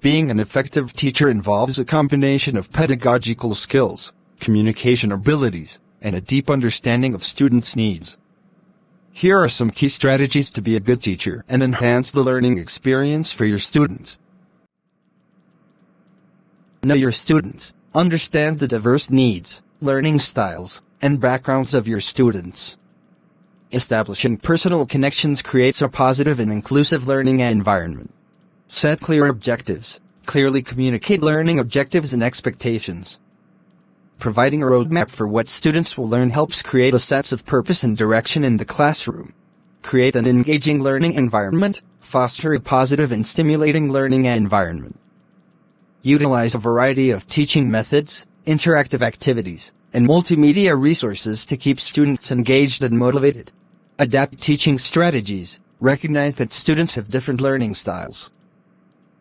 Being an effective teacher involves a combination of pedagogical skills, communication abilities, and a deep understanding of students' needs. Here are some key strategies to be a good teacher and enhance the learning experience for your students. Know your students. Understand the diverse needs, learning styles, and backgrounds of your students. Establishing personal connections creates a positive and inclusive learning environment. Set clear objectives. Clearly communicate learning objectives and expectations. Providing a roadmap for what students will learn helps create a sense of purpose and direction in the classroom. Create an engaging learning environment. Foster a positive and stimulating learning environment. Utilize a variety of teaching methods, interactive activities, and multimedia resources to keep students engaged and motivated. Adapt teaching strategies. Recognize that students have different learning styles.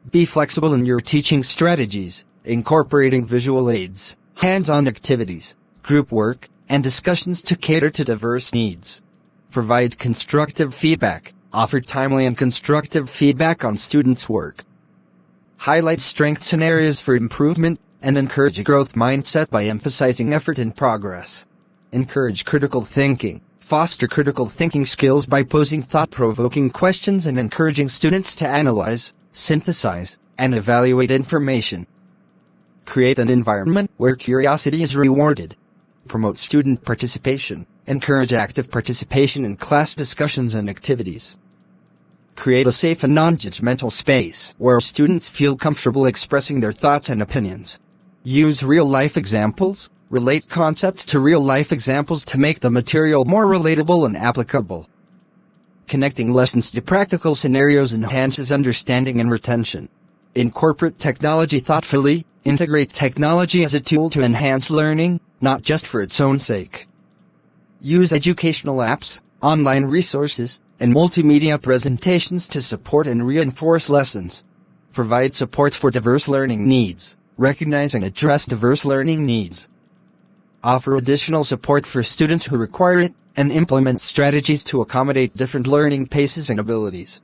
Be flexible in your teaching strategies, incorporating visual aids, hands-on activities, group work, and discussions to cater to diverse needs. Provide constructive feedback. Offer timely and constructive feedback on students' work. Highlight strengths and areas for improvement, and encourage a growth mindset by emphasizing effort and progress. Encourage critical thinking. Foster critical thinking skills by posing thought-provoking questions and encouraging students to analyze, synthesize, and evaluate information. Create an environment where curiosity is rewarded. Promote student participation. Encourage active participation in class discussions and activities. Create a safe and non-judgmental space where students feel comfortable expressing their thoughts and opinions. Use real-life examples. Relate concepts to real-life examples to make the material more relatable and applicable. Connecting lessons to practical scenarios enhances understanding and retention. Incorporate technology thoughtfully. Integrate technology as a tool to enhance learning, not just for its own sake. Use educational apps, online resources, and multimedia presentations to support and reinforce lessons. Provide support for diverse learning needs. Recognize and address diverse learning needs. Offer additional support for students who require it, and implement strategies to accommodate different learning paces and abilities.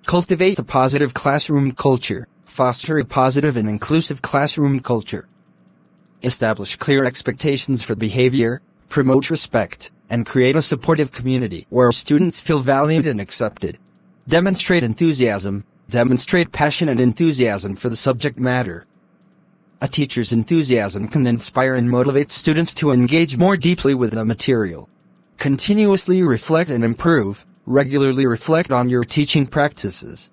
Cultivate a positive classroom culture. Foster a positive and inclusive classroom culture. Establish clear expectations for behavior, promote respect, and create a supportive community where students feel valued and accepted. Demonstrate enthusiasm. Demonstrate passion and enthusiasm for the subject matter. A teacher's enthusiasm can inspire and motivate students to engage more deeply with the material. Continuously reflect and improve. Regularly reflect on your teaching practices.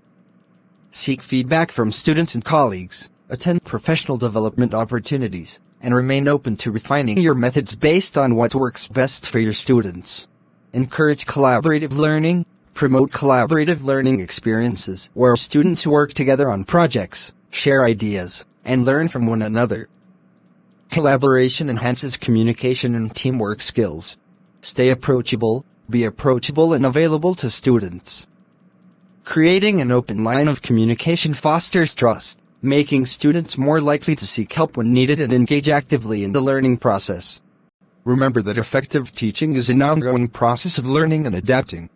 Seek feedback from students and colleagues. Attend professional development opportunities, and remain open to refining your methods based on what works best for your students. Encourage collaborative learning. Promote collaborative learning experiences where students work together on projects, share ideas, and learn from one another. Collaboration enhances communication and teamwork skills. Stay approachable. Be approachable and available to students. Creating an open line of communication fosters trust, making students more likely to seek help when needed and engage actively in the learning process. Remember that effective teaching is an ongoing process of learning and adapting.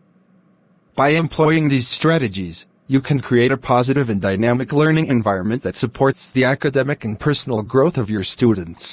By employing these strategies, you can create a positive and dynamic learning environment that supports the academic and personal growth of your students.